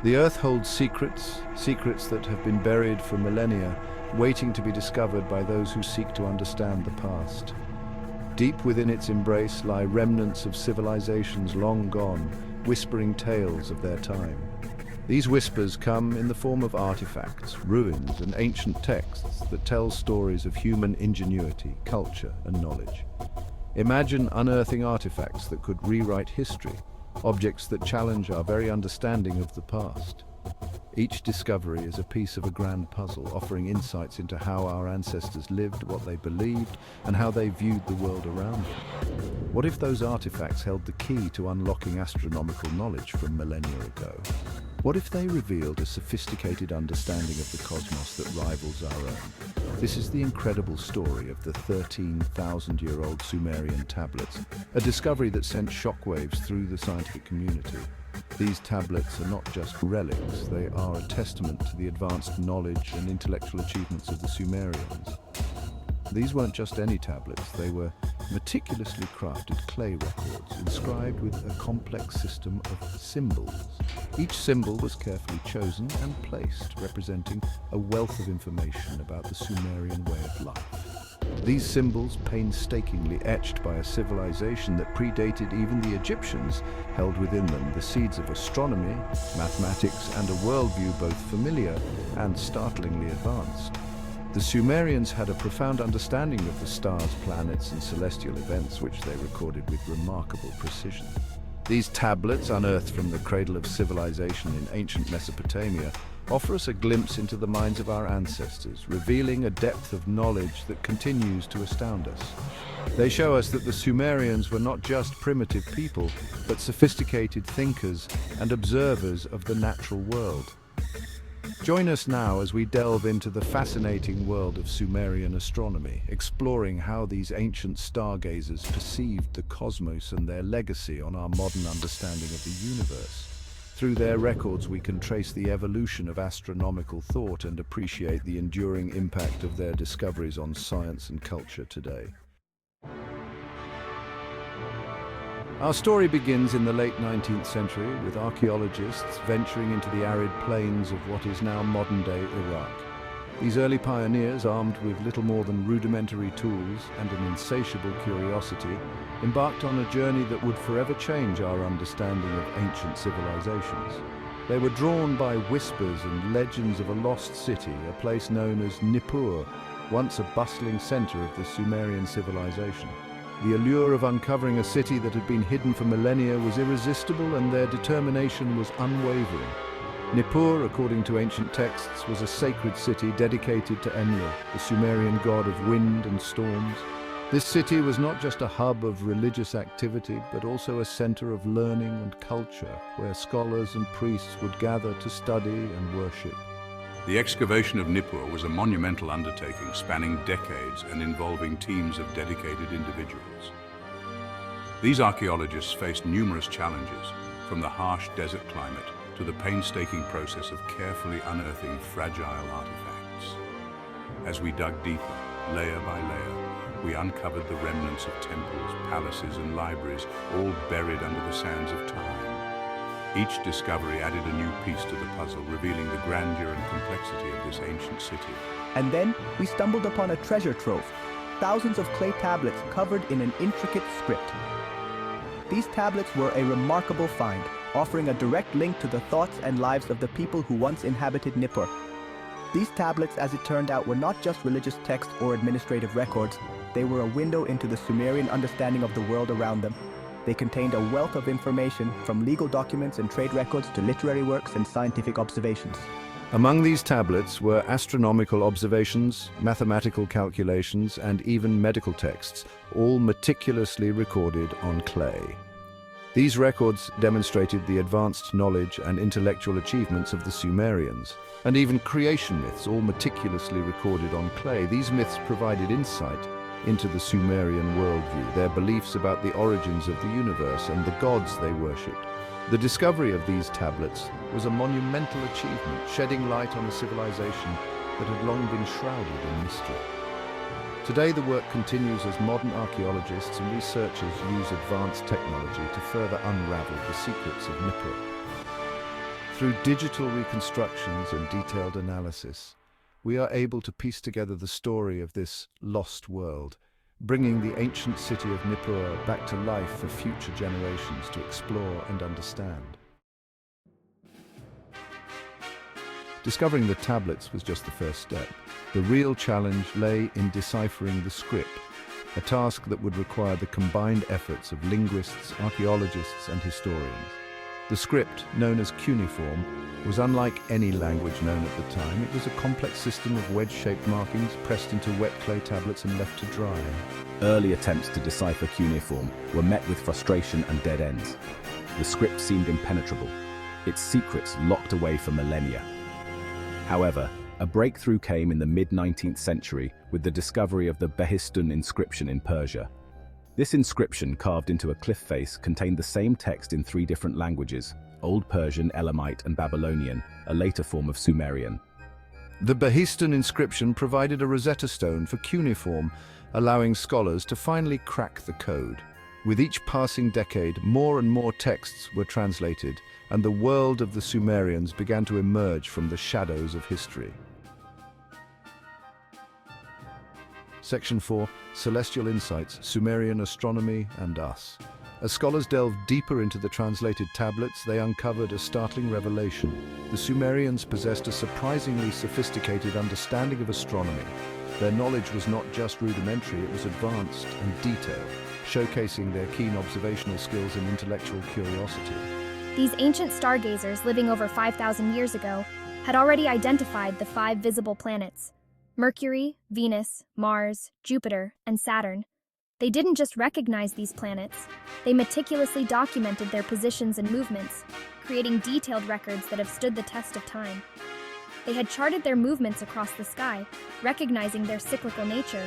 The Earth holds secrets, secrets that have been buried for millennia, waiting to be discovered by those who seek to understand the past. Deep within its embrace lie remnants of civilizations long gone, whispering tales of their time. These whispers come in the form of artifacts, ruins, and ancient texts that tell stories of human ingenuity, culture, and knowledge. Imagine unearthing artifacts that could rewrite history, objects that challenge our very understanding of the past. Each discovery is a piece of a grand puzzle, offering insights into how our ancestors lived, what they believed, and how they viewed the world around them. What if those artifacts held the key to unlocking astronomical knowledge from millennia ago? What if they revealed a sophisticated understanding of the cosmos that rivals our own? This is the incredible story of the 13,000-year-old Sumerian tablets, a discovery that sent shockwaves through the scientific community. These tablets are not just relics, they are a testament to the advanced knowledge and intellectual achievements of the Sumerians. These weren't just any tablets, they were meticulously crafted clay records inscribed with a complex system of symbols. Each symbol was carefully chosen and placed, representing a wealth of information about the Sumerian way of life. These symbols, painstakingly etched by a civilization that predated even the Egyptians, held within them the seeds of astronomy, mathematics, and a worldview both familiar and startlingly advanced. The Sumerians had a profound understanding of the stars, planets, and celestial events, which they recorded with remarkable precision. These tablets, unearthed from the cradle of civilization in ancient Mesopotamia, offer us a glimpse into the minds of our ancestors, revealing a depth of knowledge that continues to astound us. They show us that the Sumerians were not just primitive people, but sophisticated thinkers and observers of the natural world. Join us now as we delve into the fascinating world of Sumerian astronomy, exploring how these ancient stargazers perceived the cosmos and their legacy on our modern understanding of the universe. Through their records, we can trace the evolution of astronomical thought and appreciate the enduring impact of their discoveries on science and culture today. Our story begins in the late 19th century with archaeologists venturing into the arid plains of what is now modern-day Iraq. These early pioneers, armed with little more than rudimentary tools and an insatiable curiosity, embarked on a journey that would forever change our understanding of ancient civilizations. They were drawn by whispers and legends of a lost city, a place known as Nippur, once a bustling center of the Sumerian civilization. The allure of uncovering a city that had been hidden for millennia was irresistible, and their determination was unwavering. Nippur, according to ancient texts, was a sacred city dedicated to Enlil, the Sumerian god of wind and storms. This city was not just a hub of religious activity, but also a center of learning and culture, where scholars and priests would gather to study and worship. The excavation of Nippur was a monumental undertaking spanning decades and involving teams of dedicated individuals. These archaeologists faced numerous challenges, from the harsh desert climate to the painstaking process of carefully unearthing fragile artifacts. As we dug deeper, layer by layer, we uncovered the remnants of temples, palaces, and libraries, all buried under the sands of time. Each discovery added a new piece to the puzzle, revealing the grandeur and complexity of this ancient city. And then we stumbled upon a treasure trove, thousands of clay tablets covered in an intricate script. These tablets were a remarkable find, offering a direct link to the thoughts and lives of the people who once inhabited Nippur. These tablets, as it turned out, were not just religious texts or administrative records. They were a window into the Sumerian understanding of the world around them. They contained a wealth of information, from legal documents and trade records to literary works and scientific observations. Among these tablets were astronomical observations, mathematical calculations, and even medical texts, all meticulously recorded on clay. These records demonstrated the advanced knowledge and intellectual achievements of the Sumerians, and even creation myths, all meticulously recorded on clay. These myths provided insight into the Sumerian worldview, their beliefs about the origins of the universe and the gods they worshipped. The discovery of these tablets was a monumental achievement, shedding light on a civilization that had long been shrouded in mystery. Today, the work continues as modern archaeologists and researchers use advanced technology to further unravel the secrets of Nippur. Through digital reconstructions and detailed analysis, we are able to piece together the story of this lost world, bringing the ancient city of Nippur back to life for future generations to explore and understand. Discovering the tablets was just the first step. The real challenge lay in deciphering the script, a task that would require the combined efforts of linguists, archaeologists, and historians. The script, known as cuneiform, was unlike any language known at the time. It was a complex system of wedge-shaped markings pressed into wet clay tablets and left to dry. Early attempts to decipher cuneiform were met with frustration and dead ends. The script seemed impenetrable, its secrets locked away for millennia. However, a breakthrough came in the mid-19th century with the discovery of the Behistun inscription in Persia. This inscription, carved into a cliff face, contained the same text in 3 different languages: Old Persian, Elamite, and Babylonian, a later form of Sumerian. The Behistun inscription provided a Rosetta Stone for cuneiform, allowing scholars to finally crack the code. With each passing decade, more and more texts were translated, and the world of the Sumerians began to emerge from the shadows of history. Section 4, Celestial Insights, Sumerian Astronomy and Us. As scholars delved deeper into the translated tablets, they uncovered a startling revelation. The Sumerians possessed a surprisingly sophisticated understanding of astronomy. Their knowledge was not just rudimentary, it was advanced and detailed, showcasing their keen observational skills and intellectual curiosity. These ancient stargazers, living over 5,000 years ago, had already identified the 5 visible planets: Mercury, Venus, Mars, Jupiter, and Saturn. They didn't just recognize these planets, they meticulously documented their positions and movements, creating detailed records that have stood the test of time. They had charted their movements across the sky, recognizing their cyclical nature.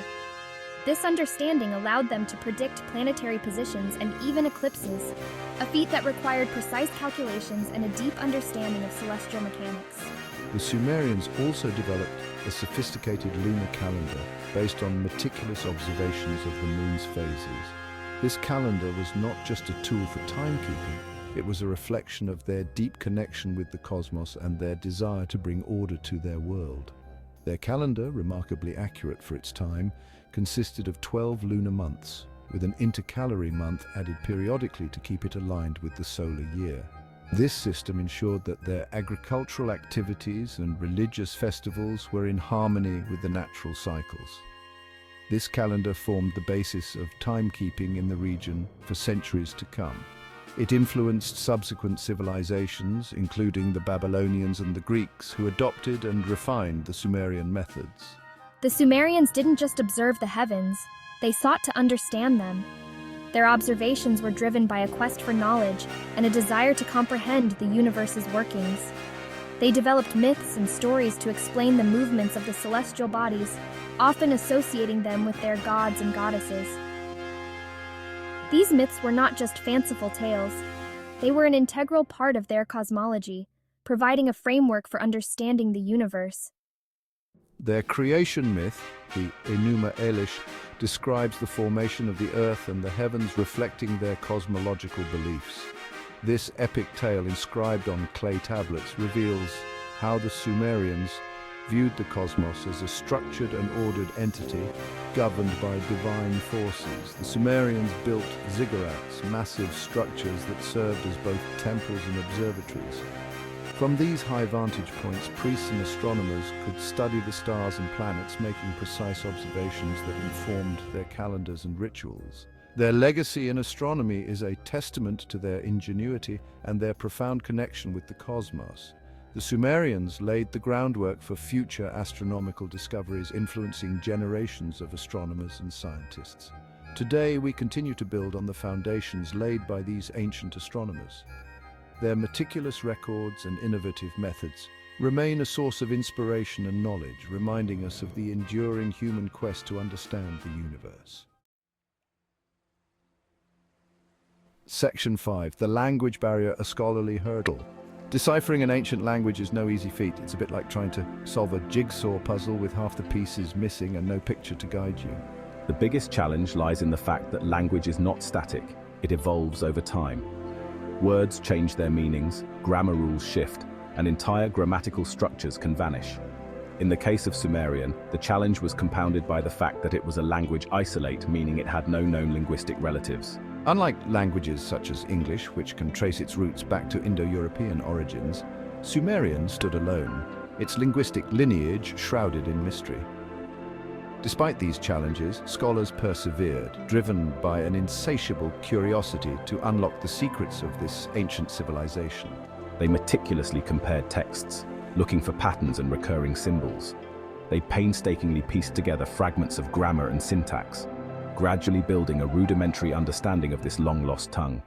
This understanding allowed them to predict planetary positions and even eclipses, a feat that required precise calculations and a deep understanding of celestial mechanics. The Sumerians also developed a sophisticated lunar calendar based on meticulous observations of the moon's phases. This calendar was not just a tool for timekeeping, it was a reflection of their deep connection with the cosmos and their desire to bring order to their world. Their calendar, remarkably accurate for its time, consisted of 12 lunar months, with an intercalary month added periodically to keep it aligned with the solar year. This system ensured that their agricultural activities and religious festivals were in harmony with the natural cycles. This calendar formed the basis of timekeeping in the region for centuries to come. It influenced subsequent civilizations, including the Babylonians and the Greeks, who adopted and refined the Sumerian methods. The Sumerians didn't just observe the heavens, they sought to understand them. Their observations were driven by a quest for knowledge and a desire to comprehend the universe's workings. They developed myths and stories to explain the movements of the celestial bodies, often associating them with their gods and goddesses. These myths were not just fanciful tales, they were an integral part of their cosmology, providing a framework for understanding the universe. Their creation myth, the Enuma Elish, describes the formation of the earth and the heavens, reflecting their cosmological beliefs. This epic tale, inscribed on clay tablets, reveals how the Sumerians viewed the cosmos as a structured and ordered entity governed by divine forces. The Sumerians built ziggurats, massive structures that served as both temples and observatories. From these high vantage points, priests and astronomers could study the stars and planets, making precise observations that informed their calendars and rituals. Their legacy in astronomy is a testament to their ingenuity and their profound connection with the cosmos. The Sumerians laid the groundwork for future astronomical discoveries, influencing generations of astronomers and scientists. Today, we continue to build on the foundations laid by these ancient astronomers. Their meticulous records and innovative methods remain a source of inspiration and knowledge, reminding us of the enduring human quest to understand the universe. Section 5. The language barrier, a scholarly hurdle. Deciphering an ancient language is no easy feat. It's a bit like trying to solve a jigsaw puzzle with half the pieces missing and no picture to guide you. The biggest challenge lies in the fact that language is not static, it evolves over time. Words change their meanings, grammar rules shift, and entire grammatical structures can vanish. In the case of Sumerian, the challenge was compounded by the fact that it was a language isolate, meaning it had no known linguistic relatives. Unlike languages such as English, which can trace its roots back to Indo-European origins, Sumerian stood alone, its linguistic lineage shrouded in mystery. Despite these challenges, scholars persevered, driven by an insatiable curiosity to unlock the secrets of this ancient civilization. They meticulously compared texts, looking for patterns and recurring symbols. They painstakingly pieced together fragments of grammar and syntax, gradually building a rudimentary understanding of this long-lost tongue.